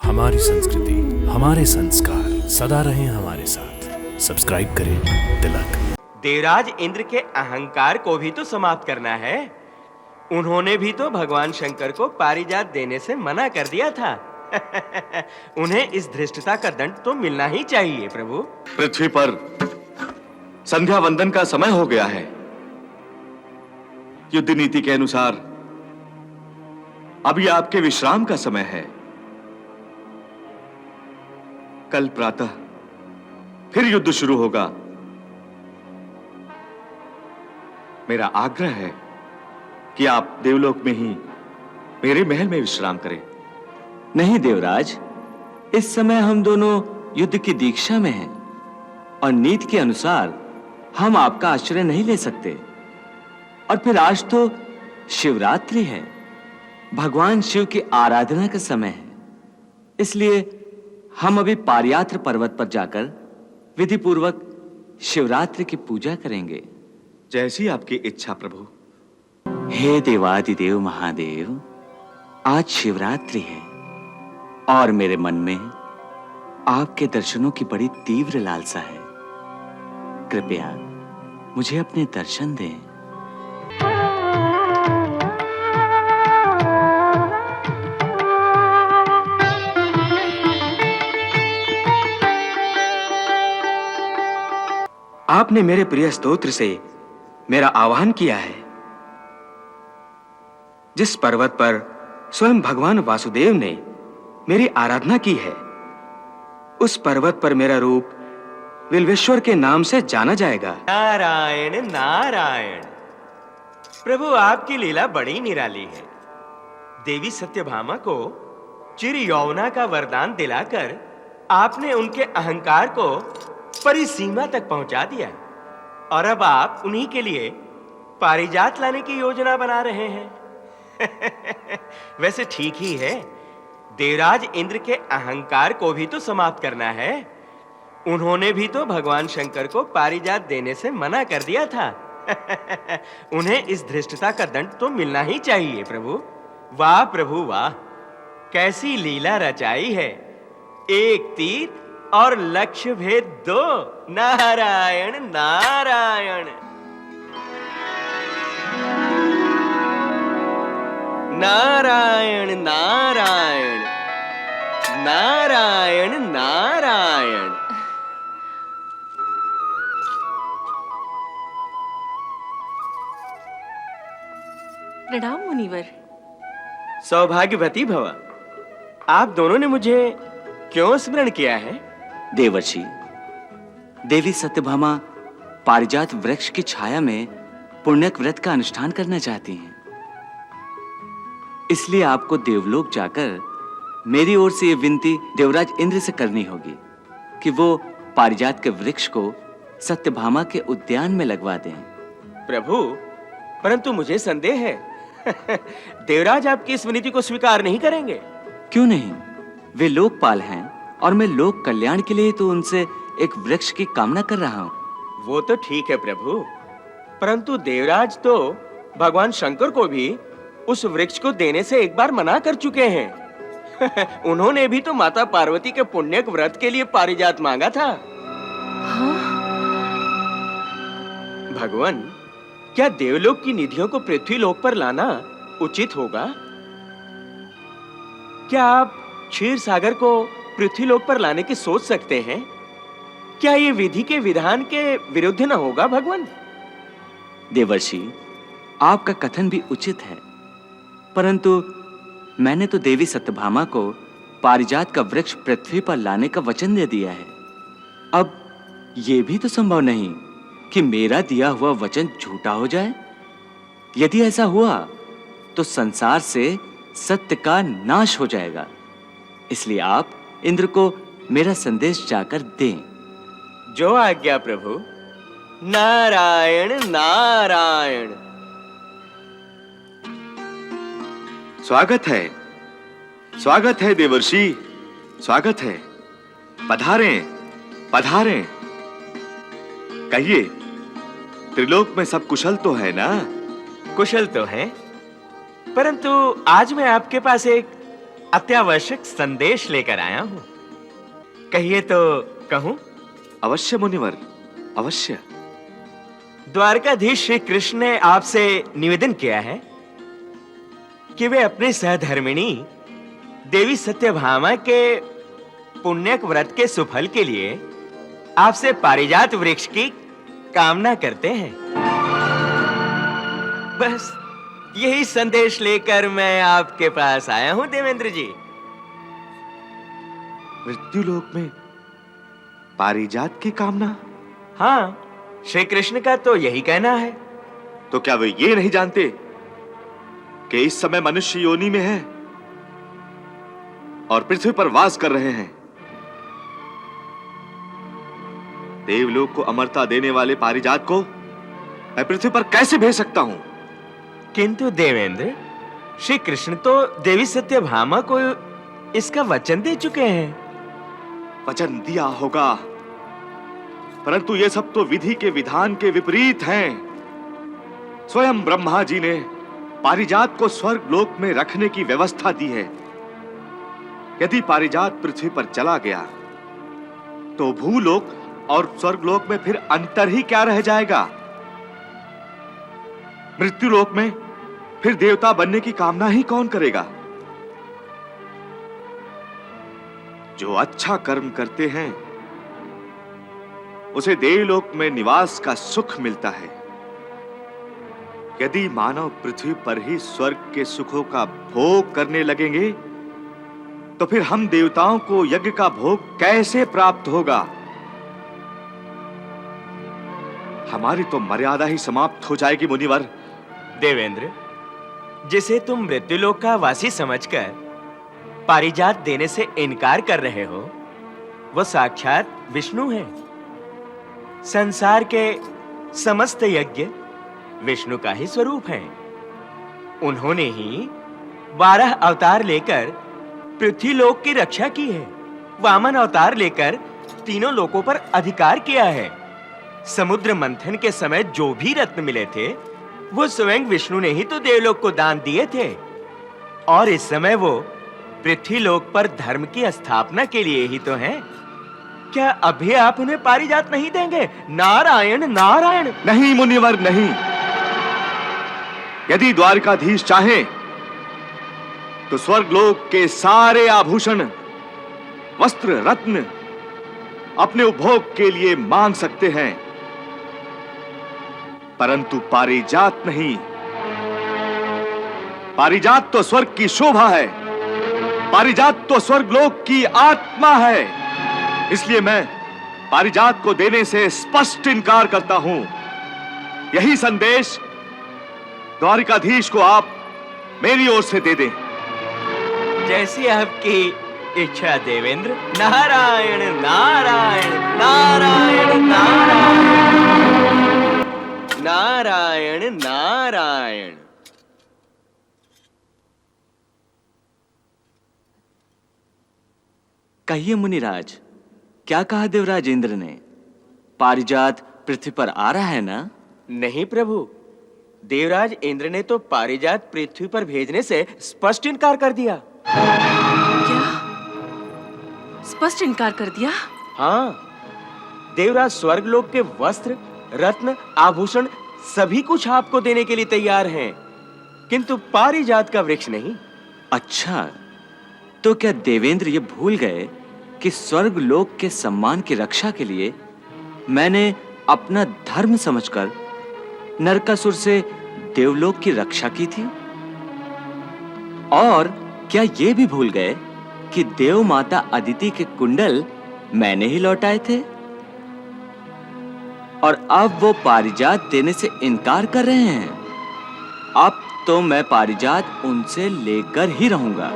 हमारी संस्कृति, हमारे संस्कार सदा रहें हमारे साथ। सब्सक्राइब करें तिलक। देवराज इंद्र के अहंकार को भी तो समाप्त करना है। उन्होंने भी तो भगवान शंकर को पारिजात देने से मना कर दिया था। उन्हें इस धृष्टता का दंड तो मिलना ही चाहिए प्रभु। पृथ्वी पर संध्या वंदन का समय हो गया है। युद्ध नीति के अनुसार अभी आपके विश्राम का समय है। कल प्रातः फिर युद्ध शुरू होगा। मेरा आग्रह है कि आप देवलोक में ही मेरे महल में विश्राम करें। नहीं देवराज, इस समय हम दोनों युद्ध की दीक्षा में हैं और नीति के अनुसार हम आपका आश्रय नहीं ले सकते। और फिर आज तो शिवरात्रि है, भगवान शिव की आराधना का समय है। इसलिए हम अभी पारियात्र पर्वत पर जाकर विधि पूर्वक शिवरात्रि की पूजा करेंगे। जैसी आपकी इच्छा प्रभु। हे देवादिदेव महादेव, आज शिवरात्रि है और मेरे मन में आपके दर्शनों की बड़ी तीव्र लालसा है। कृपया मुझे अपने दर्शन दें। आपने मेरे प्रिय स्तोत्र से मेरा आह्वान किया है। जिस पर्वत पर स्वयं भगवान वासुदेव ने मेरी आराधना की है, उस पर्वत पर मेरा रूप विल्वेश्वर के नाम से जाना जाएगा। नारायण नारायण। प्रभु आपकी लीला बड़ी निराली है। देवी सत्यभामा को चिर यौवना का वरदान दिलाकर आपने उनके अहंकार को परिसीमा तक पहुंचा दिया और अब आप उन्हीं के लिए पारिजात लाने की योजना बना रहे हैं। वैसे ठीक ही है, देवराज इंद्र के अहंकार को भी तो समाप्त करना है। उन्होंने भी तो भगवान शंकर को पारिजात देने से मना कर दिया था। उन्हें इस धृष्टता का दंड तो मिलना ही चाहिए प्रभु। वाह प्रभु वाह, कैसी लीला रचाई है। एक तीर और लक्ष्य भेद दो। नारायण नारायण। नारायण नारायण। नारायण नारायण। प्रणाम मुनिवर। सौभाग्यवती भव। आप दोनों ने मुझे क्यों स्मरण किया है? देवर्षि, देवी सत्यभामा पारिजात वृक्ष की छाया में पुण्यक व्रत का अनुष्ठान करना चाहती हैं। इसलिए आपको देवलोक जाकर मेरी ओर से ये विनती देवराज इंद्र से करनी होगी कि वो पारिजात के वृक्ष को सत्यभामा के उद्यान में लगवा दें। प्रभु, परंतु मुझे संदेह है। देवराज आपकी इस विनती को स्वीकार नहीं करेंगे। क्यों नहीं? वे लोकपाल हैं और मैं लोक कल्याण के लिए तो उनसे एक वृक्ष की कामना कर रहा हूं। वो तो ठीक है प्रभु, परंतु देवराज तो भगवान शंकर को भी उस वृक्ष को देने से एक बार मना कर चुके हैं। उन्होंने भी तो माता पार्वती के पुण्यक व्रत के लिए पारिजात मांगा था। हाँ? भगवान, क्या देवलोक की निधियों को पृथ्वी लोक पर लाना उचित होगा? क्या आप क्षीर सागर को पृथ्वी लोक पर लाने की सोच सकते हैं? क्या ये विधि के विधान के विरुद्ध न होगा भगवान? देवर्षि, आपका कथन भी उचित है, परंतु मैंने तो देवी सत्यभामा को पारिजात का वृक्ष पृथ्वी पर लाने का वचन दे दिया है। अब यह भी तो संभव नहीं कि मेरा दिया हुआ वचन झूठा हो जाए। यदि ऐसा हुआ तो संसार से सत्य का नाश हो जाएगा। इसलिए आप इंद्र को मेरा संदेश जाकर दें। जो आज्ञा प्रभु। नारायण नारायण। स्वागत है देवर्षि, स्वागत है। पधारें पधारें। कहिए, त्रिलोक में सब कुशल तो है ना? कुशल तो है, परंतु आज मैं आपके पास एक अत्यावश्यक संदेश लेकर आया हूं। कहिए तो कहूं? अवश्य मुनिवर, अवश्य। द्वारकाधीश श्री कृष्ण ने आपसे निवेदन किया है कि वे अपने सहधर्मिणी देवी सत्यभामा के पुण्यक व्रत के सुफल के लिए आपसे पारिजात वृक्ष की कामना करते हैं। बस यही संदेश लेकर मैं आपके पास आया हूं देवेंद्र जी। मृत्युलोक में पारिजात की कामना? हाँ, श्री कृष्ण का तो यही कहना है। तो क्या वे ये नहीं जानते कि इस समय मनुष्य योनि में है और पृथ्वी पर वास कर रहे हैं? देवलोक को अमरता देने वाले पारिजात को मैं पृथ्वी पर कैसे भेज सकता हूं? किंतु देवेंद्र, श्री कृष्ण तो देवी सत्यभामा को इसका वचन दे चुके हैं। वचन दिया होगा, परंतु ये सब तो विधि के विधान के विपरीत हैं। स्वयं ब्रह्मा जी ने पारिजात को स्वर्ग लोक में रखने की व्यवस्था दी है। यदि पारिजात पृथ्वी पर चला गया तो भूलोक और स्वर्गलोक में फिर अंतर ही क्या रह जाएगा? मृत्युलोक में फिर देवता बनने की कामना ही कौन करेगा? जो अच्छा कर्म करते हैं उसे देवलोक में निवास का सुख मिलता है। यदि मानव पृथ्वी पर ही स्वर्ग के सुखों का भोग करने लगेंगे तो फिर हम देवताओं को यज्ञ का भोग कैसे प्राप्त होगा? हमारी तो मर्यादा ही समाप्त हो जाएगी मुनिवर। देवेंद्र, जिसे तुम मृत्युलोक का वासी समझकर पारिजात देने से इनकार कर रहे हो, वो साक्षात विष्णु है। संसार के समस्त यज्ञ विष्णु का ही स्वरूप है। उन्होंने ही 12 अवतार लेकर पृथ्वीलोक की रक्षा की है। वामन अवतार लेकर तीनों लोकों पर अधिकार किया है। समुद्र मंथन के समय जो भी रत्न मिले थे वो स्वयं विष्णु ने ही तो देवलोक को दान दिए थे। और इस समय वो पृथ्वीलोक पर धर्म की स्थापना के लिए ही तो हैं। क्या अभी आप उन्हें पारिजात नहीं देंगे? नारायण नारायण। नहीं मुनिवर, नहीं। यदि द्वारकाधीश चाहे तो स्वर्गलोक के सारे आभूषण, वस्त्र, रत्न अपने उपभोग के लिए मांग सकते हैं, परंतु पारिजात नहीं। पारिजात तो स्वर्ग की शोभा है, पारिजात तो स्वर्गलोक की आत्मा है। इसलिए मैं पारिजात को देने से स्पष्ट इनकार करता हूं। यही संदेश द्वारिकाधीश को आप मेरी ओर से दे दें। जैसी आपकी इच्छा देवेंद्र। नारायण नारायण नारायण नारायण नारायण नारायण। कहिए मुनिराज, क्या कहा देवराज इंद्र ने? पारिजात पृथ्वी पर आ रहा है ना? नहीं प्रभु, देवराज इंद्र ने तो पारिजात पृथ्वी पर भेजने से स्पष्ट इनकार कर दिया। क्या? स्पष्ट इनकार कर दिया? हाँ, देवराज स्वर्गलोक के वस्त्र, रत्न, आभूषण सभी कुछ आपको देने के लिए तैयार हैं, किंतु पारिजात का वृक्ष नहीं। अच्छा, तो क्या देवेंद्र ये भूल गए कि स्वर्ग लोक के सम्मान की रक्षा के लिए मैंने अपना धर्म समझकर नरकासुर से देवलोक की रक्षा की थी? और क्या ये भी भूल गए कि देव माता अदिति के कुंडल मैंने ही लौटाए थे? और अब वो पारिजात देने से इनकार कर रहे हैं। अब तो मैं पारिजात उनसे लेकर ही रहूंगा,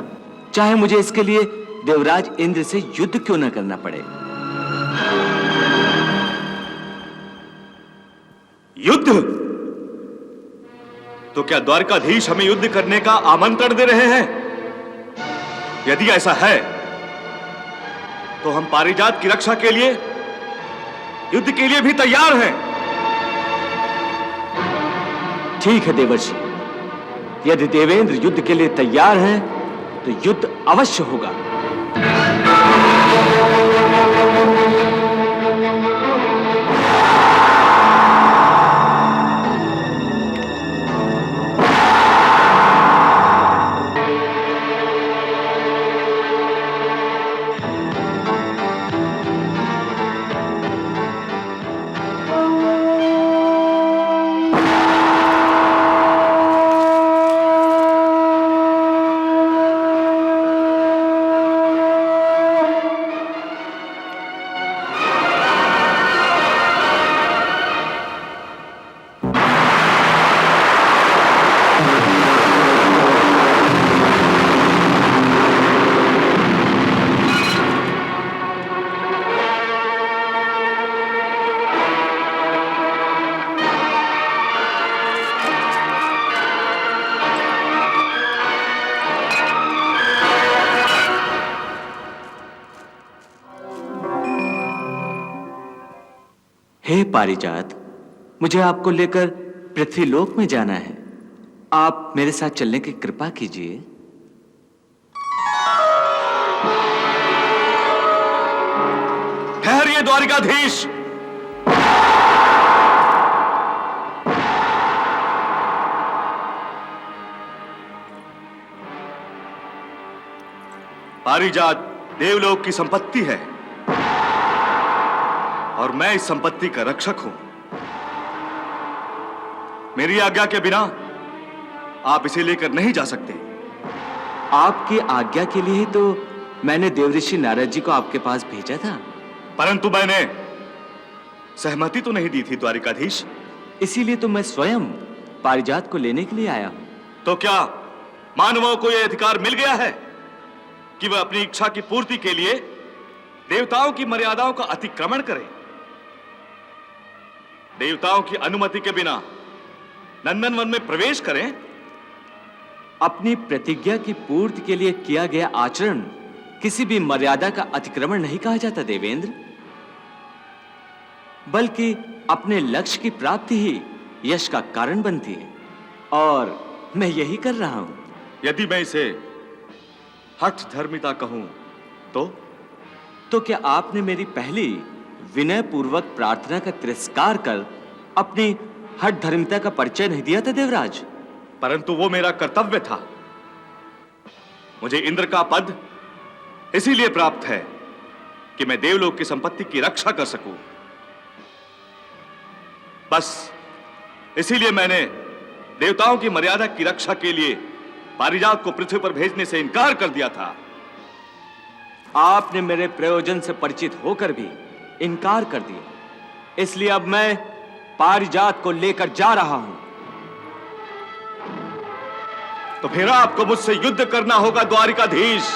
चाहे मुझे इसके लिए देवराज इंद्र से युद्ध क्यों न करना पड़े। युद्ध? तो क्या द्वारकाधीश हमें युद्ध करने का आमंत्रण दे रहे हैं? यदि ऐसा है तो हम पारिजात की रक्षा के लिए युद्ध के लिए भी तैयार हैं। ठीक है देवर्षि, यदि देवेंद्र युद्ध के लिए तैयार हैं तो युद्ध अवश्य होगा। हे पारिजात, मुझे आपको लेकर पृथ्वीलोक में जाना है। आप मेरे साथ चलने की कृपा कीजिए। ठहरिए द्वारिकाधीश। पारिजात देवलोक की संपत्ति है और मैं इस संपत्ति का रक्षक हूं। मेरी आज्ञा के बिना आप इसे लेकर नहीं जा सकते। आपकी आज्ञा के लिए ही तो मैंने देवऋषि नारद जी को आपके पास भेजा था। परंतु मैंने सहमति तो नहीं दी थी द्वारिकाधीश। इसीलिए तो मैं स्वयं पारिजात को लेने के लिए आया हूं। तो क्या मानवों को यह अधिकार मिल गया है कि वह अपनी इच्छा की पूर्ति के लिए देवताओं की मर्यादाओं का अतिक्रमण करें? देवताओं की अनुमति के बिना नंदनवन में प्रवेश करें? अपनी प्रतिज्ञा की पूर्ति के लिए किया गया आचरण किसी भी मर्यादा का अतिक्रमण नहीं कहा जाता देवेंद्र, बल्कि अपने लक्ष्य की प्राप्ति ही यश का कारण बनती है, और मैं यही कर रहा हूं। यदि मैं इसे हठ धर्मिता कहूं तो क्या आपने मेरी पहली विनय पूर्वक प्रार्थना का तिरस्कार कर अपनी हठ धर्मिता का परिचय नहीं दिया था देवराज? परंतु वो मेरा कर्तव्य था। मुझे इंद्र का पद इसीलिए प्राप्त है कि मैं देवलोक की संपत्ति की रक्षा कर सकूं। बस इसीलिए मैंने देवताओं की मर्यादा की रक्षा के लिए पारिजात को पृथ्वी पर भेजने से इनकार कर दिया था। आपने मेरे प्रयोजन से परिचित होकर भी इनकार कर दिया, इसलिए अब मैं पारिजात को लेकर जा रहा हूं। तो फिर आपको मुझसे युद्ध करना होगा द्वारिकाधीश।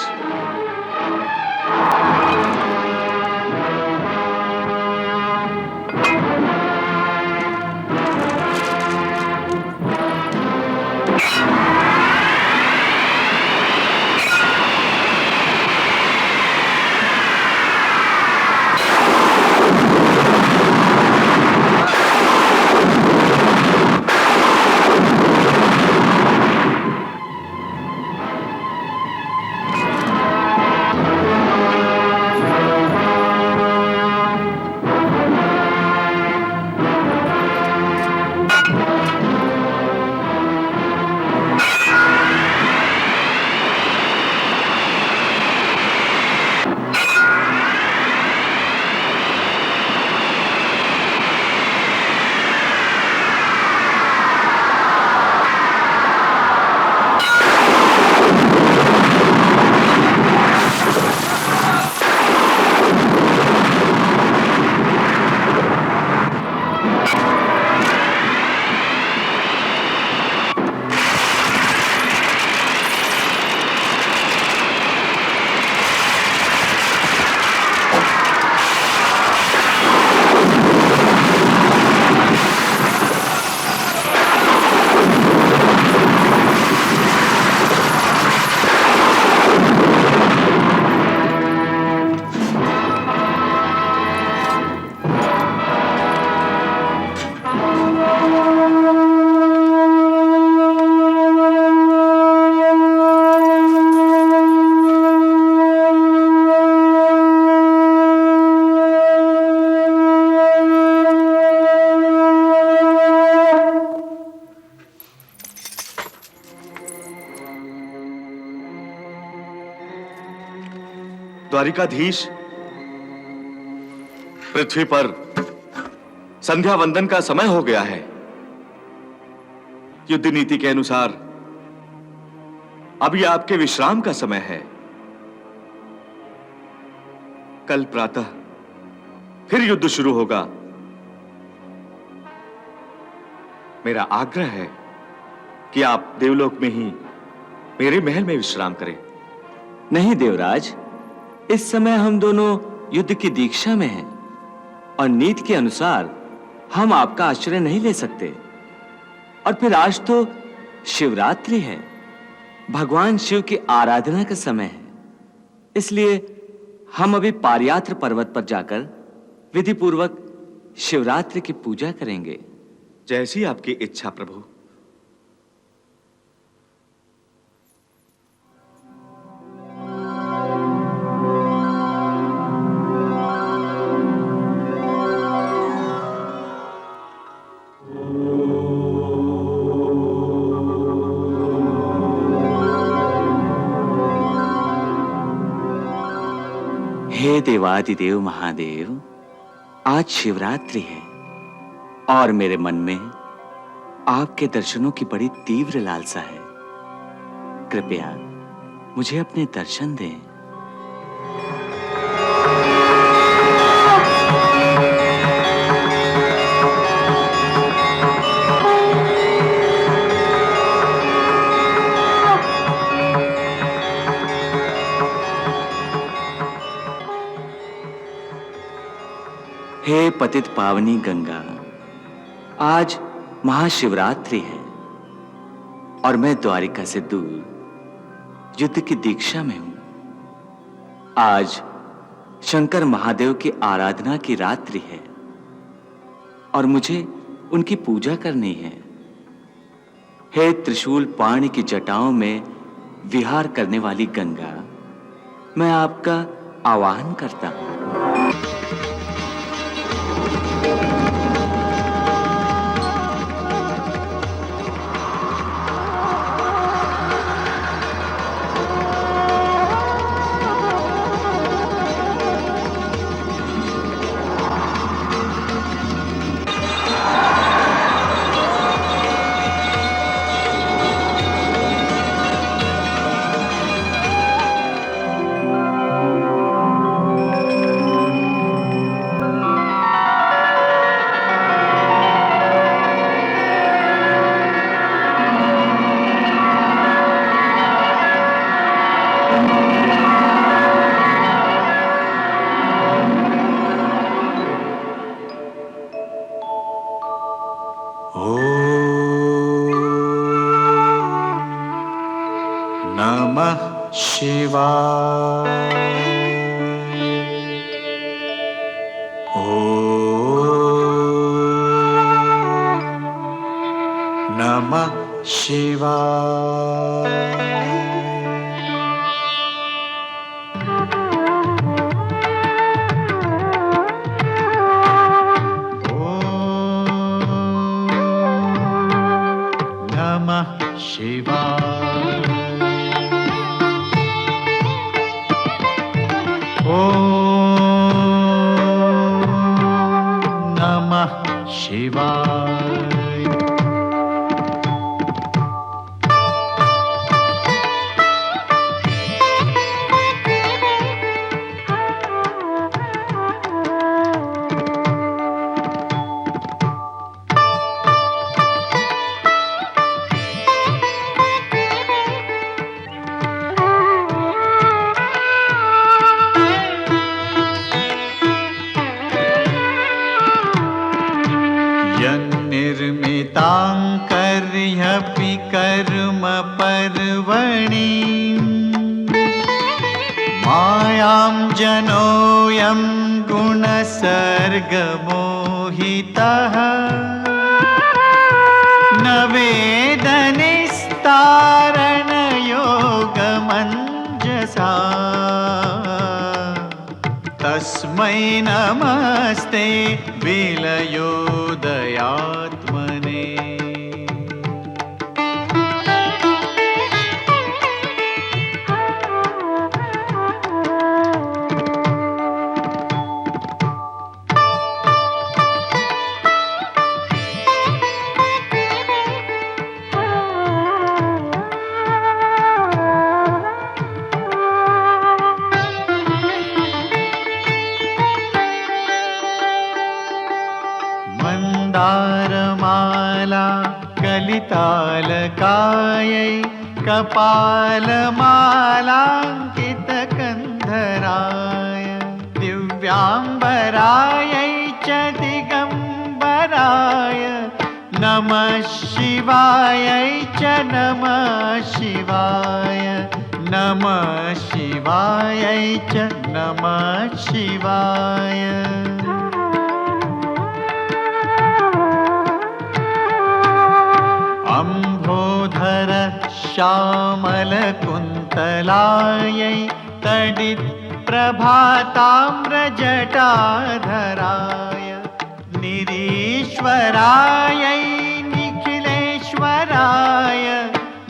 द्वारिकाधीश, पृथ्वी पर संध्या वंदन का समय हो गया है। युद्ध नीति के अनुसार अभी आपके विश्राम का समय है। कल प्रातः फिर युद्ध शुरू होगा। मेरा आग्रह है कि आप देवलोक में ही मेरे महल में विश्राम करें। नहीं देवराज, इस समय हम दोनों युद्ध की दीक्षा में हैं और नीति के अनुसार हम आपका आश्रय नहीं ले सकते। और फिर आज तो शिवरात्रि है, भगवान शिव की आराधना का समय है। इसलिए हम अभी पारियात्र पर्वत पर जाकर विधि पूर्वक शिवरात्रि की पूजा करेंगे। जैसी आपकी इच्छा प्रभु। हे देवादिदेव महादेव, आज शिवरात्रि है और मेरे मन में आपके दर्शनों की बड़ी तीव्र लालसा है। कृपया मुझे अपने दर्शन दें। हे पतित पावनी गंगा, आज महाशिवरात्रि है और मैं द्वारिका से दूर युद्ध की दीक्षा में हूं। आज शंकर महादेव की आराधना की रात्रि है और मुझे उनकी पूजा करनी है। हे त्रिशूल पाणी की जटाओं में विहार करने वाली गंगा, मैं आपका आवाहन करता हूं। नमः शिवाय। नमः शिवाय। नमः शिवाय। नमः शिवाय। यन्निर्मिताङ्कर्ह्यपि कर्म पर्वणि मायां जनोऽयं गुणसर्गमोहितः न वेदनिस्तारणयोगमञ्जसा तस्मै नमस्ते विलयोदयात्मने। मन्दारमाला कलितालकायै कपालमालाङ्कितकन्धराय दिव्याम्बरायै च दिगम्बराय नमः शिवायै च नमः शिवाय नमः शिवायै च नमः शिवाय अम्भोधर श्यामलकुन्तलायै तडित्प्रभाताम्रजटाधराय निरीश्वरायै निखिलेश्वराय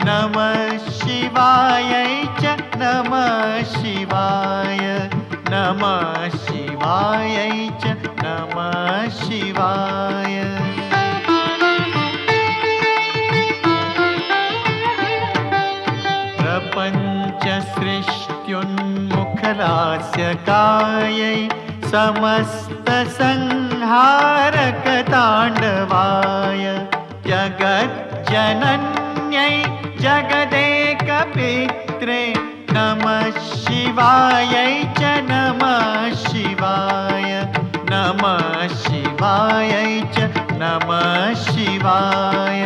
नमः शिवायै च नमः शिवाय नमः शिवायै च नमः शिवाय प्रपञ्चसृष्ट्युन्मुखलास्यकायै समस्तसंहारकताण्डवाय जगज्जनन्यै जगदेकपित्रे नमः शिवायै च नमः शिवाय नमः शिवायै च नमः शिवाय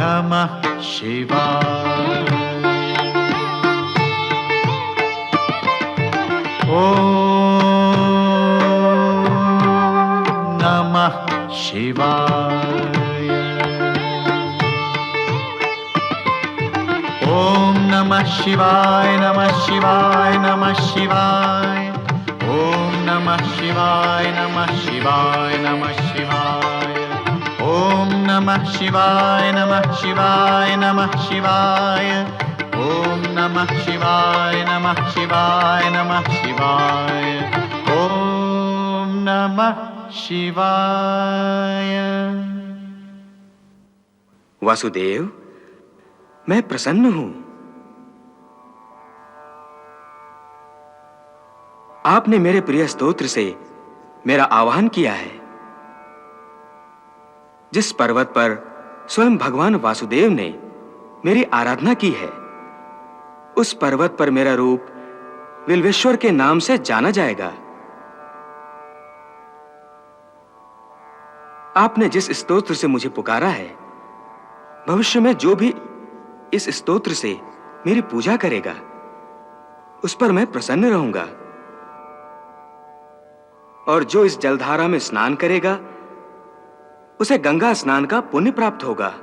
नमः शिवाय नमः शिवाय ॐ नमः शिवाय नमः शिवाय नमः शिवाय ॐ नमः शिवाय नमः शिवाय नमः शिवाय ॐ नमः शिवाय नमः शिवाय नमः शिवाय ॐ नमः शिवाय नमः शिवाय नमः शिवाय ॐ नमः शिवाय वासुदेव, मैं प्रसन्न हूं। आपने मेरे प्रिय स्तोत्र से मेरा आवाहन किया है। जिस पर्वत पर स्वयं भगवान वासुदेव ने मेरी आराधना की है, उस पर्वत पर मेरा रूप विल्वेश्वर के नाम से जाना जाएगा। आपने जिस स्तोत्र से मुझे पुकारा है, भविष्य में जो भी इस स्तोत्र से मेरी पूजा करेगा, उस पर मैं प्रसन्न रहूंगा। और जो इस जलधारा में स्नान करेगा, उसे गंगा स्नान का पुण्य प्राप्त होगा।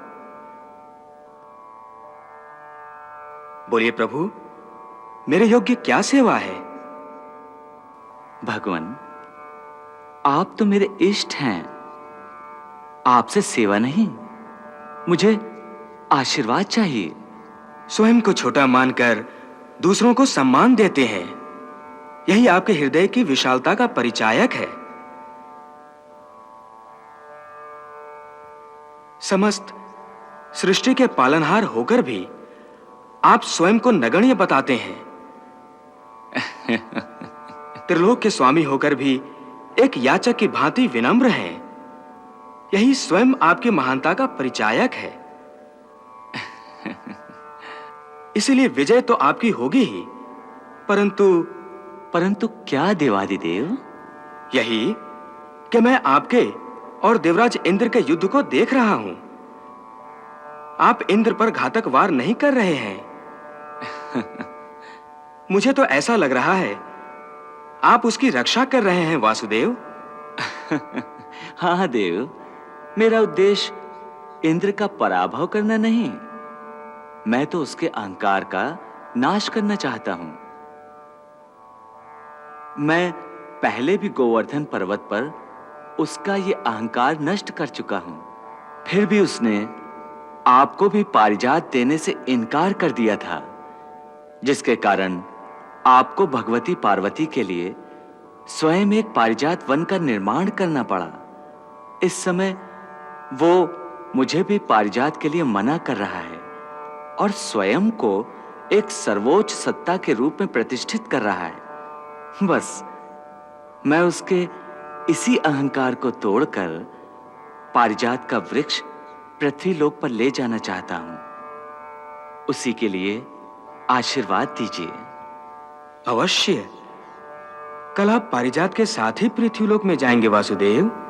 बोलिए प्रभु, मेरे योग्य क्या सेवा है? भगवान, आप तो मेरे इष्ट हैं। आपसे सेवा नहीं, मुझे आशीर्वाद चाहिए। स्वयं को छोटा मानकर दूसरों को सम्मान देते हैं, यही आपके हृदय की विशालता का परिचायक है। समस्त सृष्टि के पालनहार होकर भी आप स्वयं को नगण्य बताते हैं। त्रिलोक के स्वामी होकर भी एक याचक की भांति विनम्र हैं, यही स्वयं आपकी महानता का परिचायक है। इसीलिए विजय तो आपकी होगी ही, परंतु क्या देवादिदेव? यही कि मैं आपके और देवराज इंद्र के युद्ध को देख रहा हूं। आप इंद्र पर घातक वार नहीं कर रहे हैं। मुझे तो ऐसा लग रहा है आप उसकी रक्षा कर रहे हैं वासुदेव। हाँ देव, मेरा उद्देश्य इंद्र का पराभव करना नहीं, मैं तो उसके अहंकार का नाश करना चाहता हूं। मैं पहले भी गोवर्धन पर्वत पर उसका ये अहंकार नष्ट कर चुका हूं, फिर भी उसने आपको भी पारिजात देने से इनकार कर दिया था, जिसके कारण आपको भगवती पार्वती के लिए स्वयं एक पारिजात वन का निर्माण करना पड़ा। इस समय वो मुझे भी पारिजात के लिए मना कर रहा है और स्वयं को एक सर्वोच्च सत्ता के रूप में प्रतिष्ठित कर रहा है। बस मैं उसके इसी अहंकार को तोड़कर पारिजात का वृक्ष पृथ्वी लोक पर ले जाना चाहता हूं। उसी के लिए आशीर्वाद दीजिए। अवश्य। कल आप पारिजात के साथ ही पृथ्वीलोक में जाएंगे वासुदेव।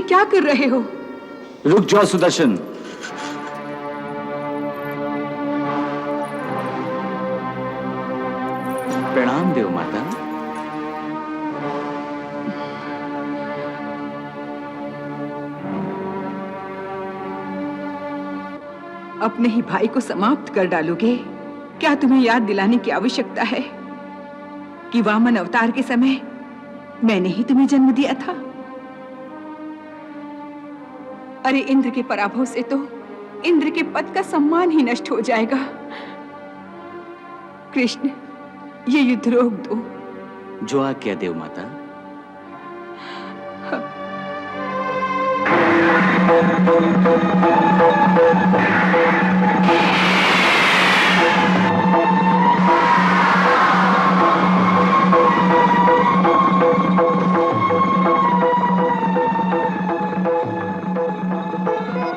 क्या कर रहे हो? रुक जाओ सुदर्शन। प्रणाम देव माता। अपने ही भाई को समाप्त कर डालोगे? क्या तुम्हें याद दिलाने की आवश्यकता है कि वामन अवतार के समय मैंने ही तुम्हें जन्म दिया था? अरे इंद्र के पराभव से तो इंद्र के पद का सम्मान ही नष्ट हो जाएगा। कृष्ण, ये युद्ध रोक दो। जो आज्ञा देव माता।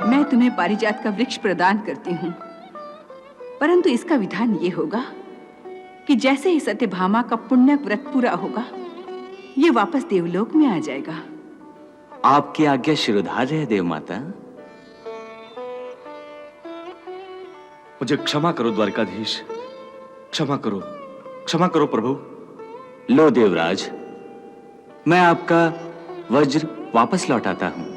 मैं तुम्हें पारिजात का वृक्ष प्रदान करती हूँ, परंतु इसका विधान ये होगा कि जैसे ही सत्यभामा का पुण्य व्रत पूरा होगा, ये वापस देवलोक में आ जाएगा। आपकी आज्ञा शिरोधार्य है देव माता। मुझे क्षमा करो द्वारकाधीश, क्षमा करो प्रभु। लो देवराज, मैं आपका वज्र वापस लौटाता हूं।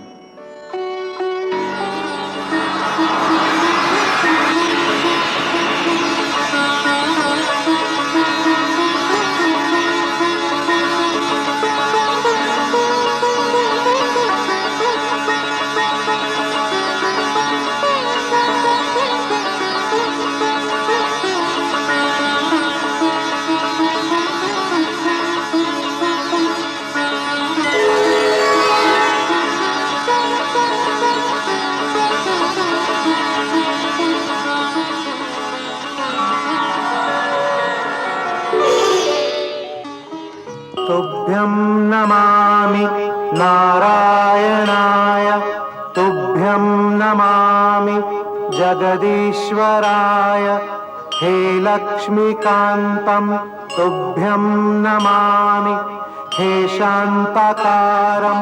तुभ्यं नमामि नारायणाय, तुभ्यं नमामि जगदीश्वराय, हे लक्ष्मीकान्तं तुभ्यं नमामि, हे शान्ताकारं